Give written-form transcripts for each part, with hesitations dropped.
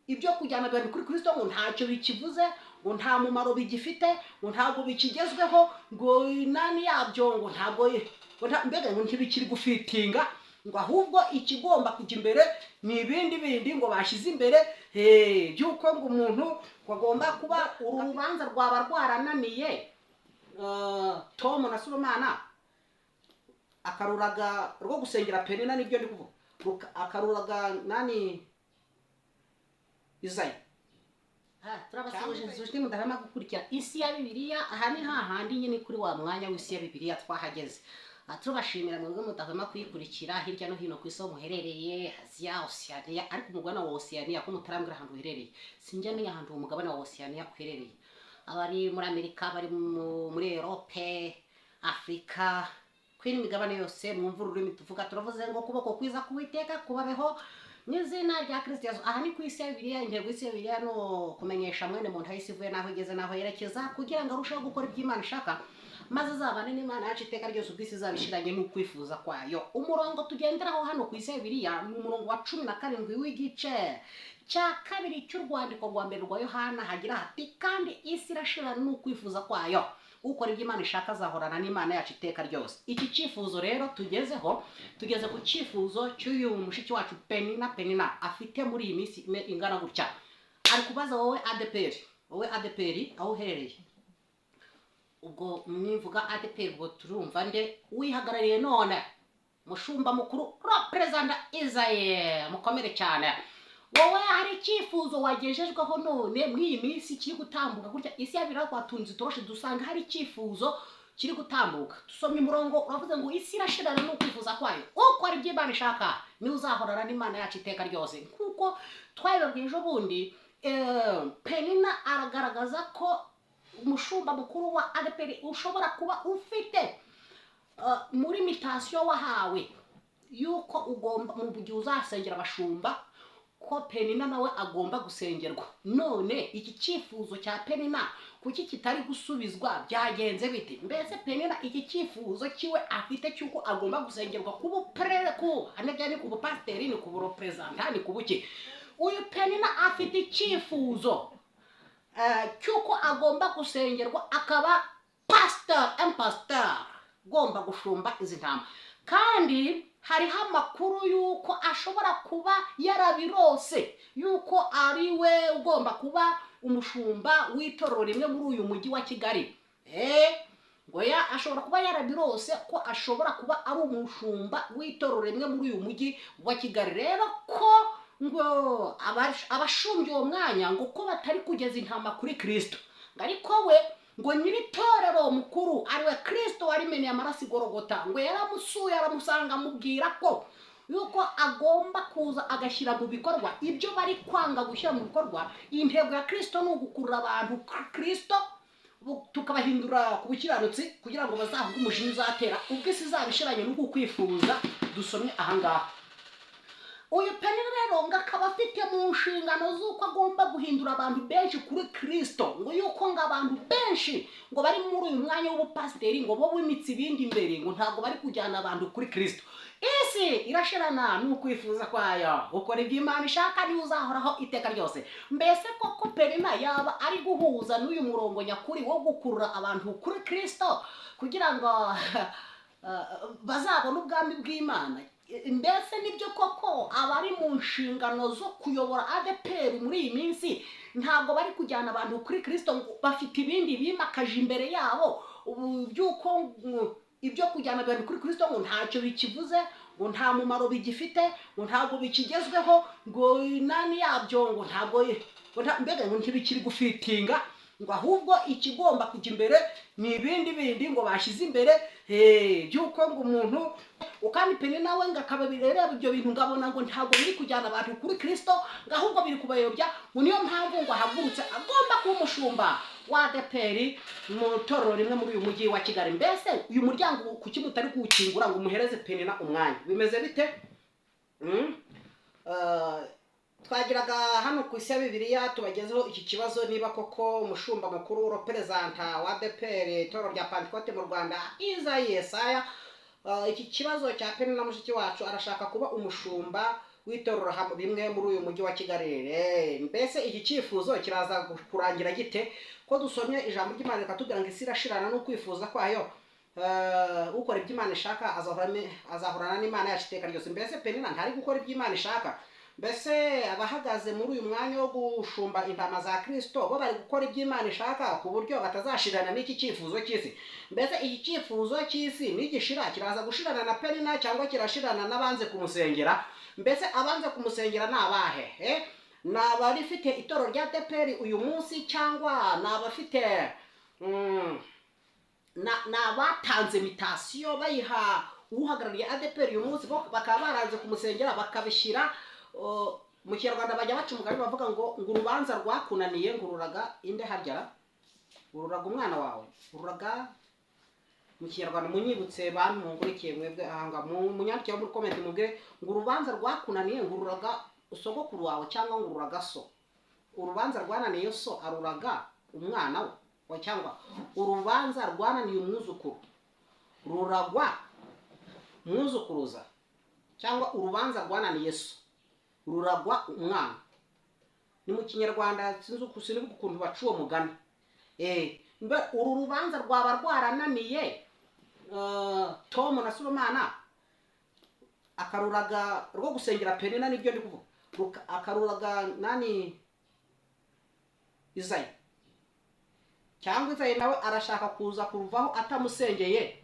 ibyo kujyana abantu kuri Kristo ngo ntacyo bikivuze, ngo nta mumaro bigifite, ngo ntabwo bikigezweho, ngo nani yabyo ngo ntabwo mbega ngo ntibikiri gufitinga, ngo ahubwo ikigomba kujya imbere ni ibindi bindi ngo bashize imbere byuko ngo umuntu agomba kuba urubanza rwaba rwarananiye. Tom na Solomana akaruraga rwo gusengera Penina, nibyo ndi kuvuga, akaruraga nani Izayi. Turabasubije nzuje mudahama gukurikira isi ya Bibiliya. Aha ni hahandi nyine kuri wa mwanya w'isi ya Bibiliya twahageze. Turabashimira mwebwe mudahama kuyikurikira hirya no hino ku isi muherereye, Asia, Oceania, ariko umugabane wa Oceania ko mutarambira ahantu uherereye. Sinjya menya ahantu umugabane wa Oceania uherereye. Abari muri Amerika, bari muri Europe, Afrika, kwini imigabane yose mwumva ururimi tuvuga. Turavuze ngo kuboko kwiza kuwiteka kubabeho n'izina rya Kristo Yesu. Aha ni ku isi ya Bibiliya. Intego y'isi ya Bibiliya no kumenyesha mwene muntu aho isi ivuye naho igeze naho yerekeza, kugira ngo arusheho gukora ibyo Imana ishaka, maze azabane n'Imana yacu iteka ryose ubwo isi izabishiranye n'ukwifuza kwayo. Umurongo tugenderaho hano ku isi ya Bibiliya ni umurongo wa 17 w'igice cya kabiri cy'urwandiko rwa mbere rwa Yohana, hagira hati kandi isi irashira n'ukwifuza kwayo, ukora ibyo Imana ishaka azahorana n'Imana yacu iteka ryose. Iki cyifuzo rero tugeze ku cyifuzo cy'uyu mushiki wacu Penina afite muri iyi minsi ingana gutya. Ari kubaza wowe ADPR aho uherereye. Ubwo mwivuga ADPR ubwo turumva nde wihagarariye none mushumba mukuru representa Izayi, mukomere cyane. Wowe hari icyifuzo wagejejweho none mw'iyi minsi kiri gutambuka gutya isi ya Bibiliya kwatunze toroshe, dusanga hari icyifuzo kiri gutambuka. Dusomye umurongo uravuze ngo isi irashirana n'ukwifuza kwayo, ukora ibyo Imana ishaka niwe uzahorana n'Imana yacu iteka ryose. Nkuko twabibabwiye ejo bundi, Penina aragaragaza ko umushumba mukuru wa ADPR ushobora kuba ufite muri mitasiyo wahawe yuko ugomba mu gihe uzasengera abashumba ko Penina nawe agomba gusengerwa. None iki cyifuzo cya Penina kuki kitari gusubizwa, byagenze bite? Mbese Penina iki cyifuzo kiwe afite cyuko agomba gusengerwa kubupreku anajyane ku bupasteri ni ku burepresenta ni kubuki? Uyu Penina afite icyifuzo cyuko agomba gusengerwa akaba pastor gomba gushumba izi ntama, kandi hariho amakuru yuko ashobora kuba yarabirose yuko ari we ugomba kuba umushumba w'itorero rimwe muri uyu mujyi wa Kigali. Ngo ashobora kuba yarabirose ko ashobora kuba ari umushumba w'itorero rimwe muri uyu mujyi wa Kigali. Rero ko ngo abashumbye uwo mwanya ngo ko batari kugeza intama kuri Kristo, ariko we ngo nyiri torero mukuru ariwe Kristo warimeneye amaraso igorogota, ngo yaramusuye aramusanga amubwira ko yuko agomba kuza agashyira mu bikorwa ibyo bari kwanga gushyira mu bikorwa. Intego ya Kristo ni ugukurura abantu Kristo tukabahindura ku bukiranutsi kugira ngo bazavuge umujinya uzatera ubwo isi izabishiranye n'uko kwifuza. Dusomye ahangaha uyu Penina rero ngo akaba afite mu nshingano z'uko agomba guhindura abantu benshi kuri Kristo, ngo yuko ngo abantu benshi ngo bari muri uyu mwanya w'ubupasiteri ngo bo bimitse ibindi imbere, ngo ntabwo bari kujyana abantu kuri Kristo. Isi irashirana n'ukwifuza kwayo, ukora ibyo Imana ishaka niwe uzahoraho iteka ryose. Mbese koko Penina yaba ari guhuza n'uyu murongo nyakuri wo gukurura abantu kuri Kristo kugira ngo bazabone ubwami bw'Imana? Mbese nibyo koko abari mu nshingano zo kuyobora ADPR muri iyi minsi ntabwo bari kujyana abantu kuri Kristo, ngo bafite ibindi bimakaje imbere yabo byuko ibyo kujyana abantu kuri Kristo ngo ntacyo bikivuze, ngo nta mumaro bigifite, ngo ntabwo bikigezweho, ngo nani yabyo ngo ntabwo mbega ngo ntibikiri gufitinga, ngo ahubwo ikigomba kujya imbere ni ibindi bindi ngo bashize imbere byuko ngo umuntu ukandi Penina we ngo akaba birerera ibyo bintu ngabona ngo ntabwo biri kujyana abantu kuri Kristo, ngo ahubwo biri kubayobya. ngo niyo mpamvu ngo ahagurutse agomba kuba umushumba wa ADPR mu torero rimwe muri uyu mujyi wa Kigali. Mbese uyu muryango kuki mutari kuwukingura ngo muhereze Penina umwanya? Bimeze bite? Twagiraga hano ku isi ya Bibiliya tubagezeho iki kibazo niba koko umushumba mukuru representa wa ADPR itorero rya Pentecote mu Rwanda Izayi Yesaya, iki kibazo cya Penina mushiki wacu arashaka kuba umushumba w'itorero bimwe muri uyu mujyi wa Kigali. Mbese iki cyifuzo kiraza kurangira gite ko dusomye ijambo ry'Imana rikatubwira ngo isi irashirana no kwifuza kwayo, ukora ibyo Imana ishaka azahorana n'Imana yacu iteka ryose. Mbese Penina ntari gukora ibyo Imana ishaka? Mbese abahagaze muri uyu mwanya wo gushumba intama za Kristo bo bari gukora ibyo Imana ishaka ku buryo batazashirana n'iki cyifuzo cy'isi? Mbese iki cyifuzo cy'isi nigishira kiraza gushirana na Penina cyangwa kirashirana n'abanze kumusengera? Mbese abanze kumusengera ni abahe? Ni abarifite itorero rya ADEPR uyu munsi, cyangwa ni abafite n'abatanze mitasiyo bayiha uhagarariye ADEPR uyu munsi, bakaba baranze kumusengera bakabishyira mu Kinyarwanda bajya baca umugani bavuga ngo urubanza rwakunaniye ngururaga inde harya, ngururaga umwana wawe, ngururaga mu Kinyarwanda munyibutse bantu mungurikiye mwebwe ahanga munyandikira muri comment mubwire ngo urubanza rwakunaniye ngururaga usogokuru wawe cyangwa ngururaga so. Urubanza rwananiye so aruraga umwana we, cyangwa urubanza rwananiye umwuzukuru ruragwa umwuzukuruza, cyangwa urubanza rwananiye so ruragwa umwana. Ni mu Kinyarwanda sinzi ukuntu baca uwo mugani. Mbe uru rubanza rwaba rwarananiye Tom na Sibomana akaruraga rwo gusengera Penina, nibyo ndi kuvuga, akaruraga nani Izayi, cyangwa Izayi nawe arashaka kuza kuruvaho atamusengeye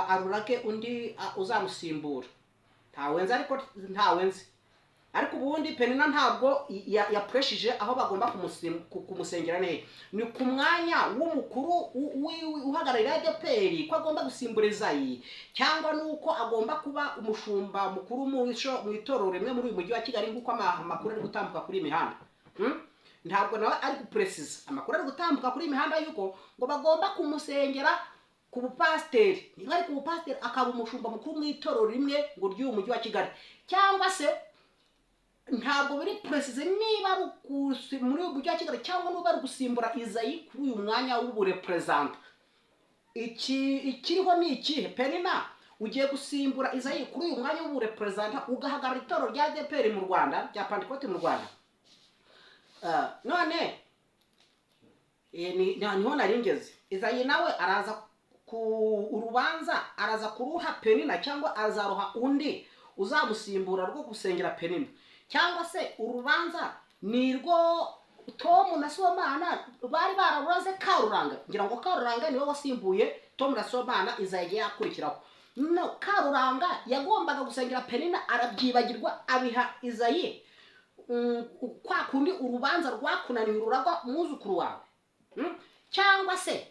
arurage undi uzamusimbura? Ntawenze, ariko ubundi Penina ntabwo yapreshije aho bagomba kumusengera nehe. Ni ku mwanya w'umukuru uhagararira ADEPR ko agomba gusimbura Izayi, cyangwa nuko agomba kuba umushumba mukuru mu itorero rimwe muri uyu mujyi wa Kigali nk'uko amakuru ari gutambuka kuri imihanda. Ntabwo nawe ari gupresiza amakuru ari gutambuka kuri imihanda yuko ngo bagomba kumusengera ku bupasiteri, niba ari ku bupasiteri akaba umushumba mukuru mu itorero rimwe ngo ry'uyu mujyi wa Kigali, cyangwa se ntabwo biri presize niba ari muri uyu mujyi wa Kigali cyangwa niba ari gusimbura Izayi kuri uyu mwanya w'uburepresenta. Ikiriho ni ikihe? Penina ugiye gusimbura Izayi kuri uyu mwanya w'uburepresenta ugahagarara itorero rya ADEPR mu Rwanda, rya Pentecote mu Rwanda. None niho naringeze. Izayi nawe araza ku urubanza araza kuruha Penina, cyangwa azaruha undi uzamusimbura rwo gusengera Penina, cyangwa se urubanza nirwo Tom na Sibomana bari bararoze Karuranga. Ngira ngo Karuranga niwe wasimbuye Tom na Sibomana, Izayi yakurikiraho. No, Karuranga yagombaga gusengera Penina arabyibagirwa abiha Izayi, kwa kundi urubanza rwakunaniye ruragwa umwuzukuru wawe. Cyangwa se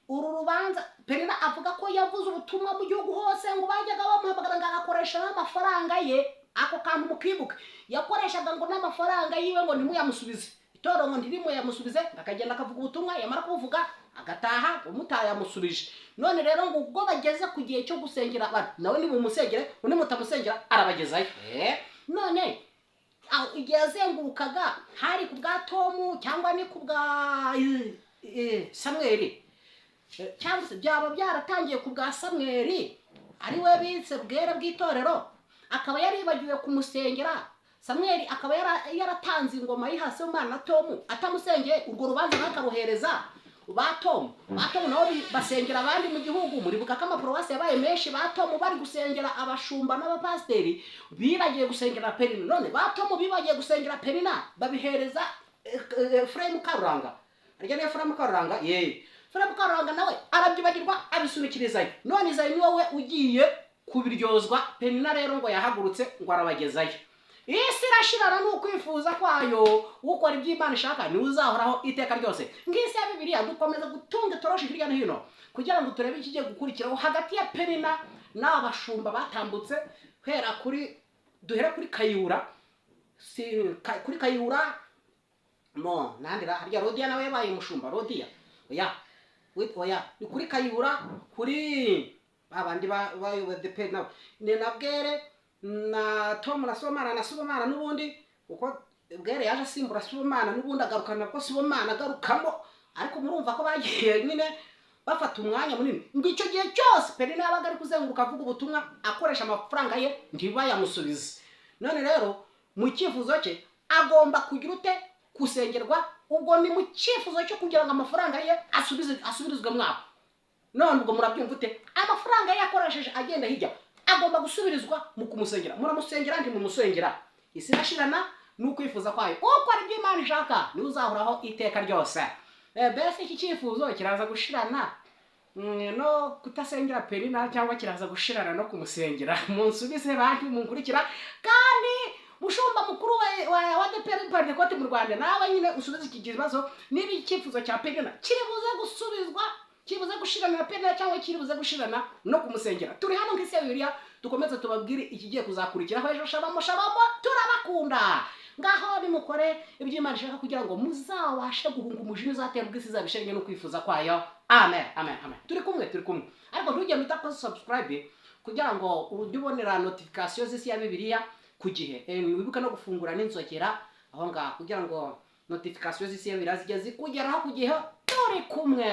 uru rubanza Penina avuga ko yavuze ubutumwa mu gihugu hose ngo bajyaga bamuhamagara ngo agakoresha n'amafaranga ye. Ako kantu mukibuka, yakoreshaga ngo n'amafaranga yiwe ngo ntimuyamusubize, itorero ngo ntirimuyamusubize, akagenda akavuga ubutumwa, yamara kuvuga agataha umutayamusubije. None rero ngo ubwo bageze ku gihe cyo gusengera abantu, nawe nimumusengere undi mutamusengera arabagezayo. None igihe azengurukaga hari ku bwa Tom cyangwa ni ku bwa Samweli, cyangwa se byaba byaratangiye ku bwa Samweli ari we bitse bwera bw'itorero, akaba yaribagiwe kumusengera. Samweli akaba yaratanze ingoma yihase umwana na Tom atamusengeye, urwo rubanza bakaruhereza ba Tom. Ba Tom nabo basengera abandi mu gihugu. Muribuka ko amaprowasi yabaye menshi, ba Tom bari gusengera abashumba n'abapasiteri, bibagiye gusengera Penina. None ba Tom bibagiye gusengera Penina babihereza Frame Karuranga. Arya ne Frame Karuranga Frame Karuranga nawe arabyibagirwa abisunikirizayo. None Izayi ni wowe ugiye kubiryozwa. Penina rero ngo yahagurutse ngo arabagezayo. Isi irashirana n'ukwifuza kwayo, ukora ibyo Imana ishaka ni uzahoraho iteka ryose. Ngisi ya Bibiliya dukomeza gutunga toroshi hirya no hino kugira ngo turebe ikigiye gukurikiraho hagati ya Penina n'abashumba batambutse duhere kuri Kayura. Kuri Kayura nandira harya Rodiya nawe yabaye umushumba. Rodiya ni kuri Kayura, kuri abandi bayoboye ADEPR nawe ni na Bwere na Tom na Sibomana n'ubundi uko Bwere yaje asimbura Sibomana n'ubundi agarukana ko Sibomana agarukamo. Ariko murumva ko bagiye nyine bafata umwanya munini ngo icyo gihe cyose Penina yabaga ari kuzenguruka avuga ubutumwa akoresha amafaranga ye ntibayamusubize. None rero mu cyifuzo cye agomba kugira ute kusengerwa, ubwo ni mu cyifuzo cyo kugira ngo amafaranga ye asubirizwe mwabo. None ubwo murabyumva ute amafaranga ye yakoresheje agenda hirya agomba gusubirizwa mu kumusengera. Muramusengera ndi mumusengera, isi irashirana n'ukwifuza kwayo. Uko ari byo Imana ishaka ni uzahoraho iteka ryose. Bese iki cyifuzo kiraza gushirana no kutasengera Penina cyangwa kiraza gushirana no kumusengera. Munsubize bantu munkurikira, kandi mushumba mukuru wa DPR Pentecote mu Rwanda, nawe nyine usubize iki kibazo. Niba icyifuzo cya Penina kiribuze gusubizwa, kibuze gushirana na Penina cyangwa kiribuze gushirana no kumusengera. Turi hano nk'isi ya Bibiliya dukomeze tubabwire ikigiye kuzakurikiraho. Ejo shabamo turabakunda. Ngaho nimukore iby'Imana ishaka kugira ngo muzabashe guhunga umujinya uzatera ubwisi zabishenye no kwifuza kwayo. Amen, amen, amen. Turi kumwe. Ariko ntugende utakoze subscribe kugira ngo ujye ubonera notification z'isi ya Bibiliya ku gihe. Wibuka no gufungura n'inzogera aho ngaho kugira ngo notification z'isi ya Bibiliya zijye zikugeraho ku gihe. Turi kumwe.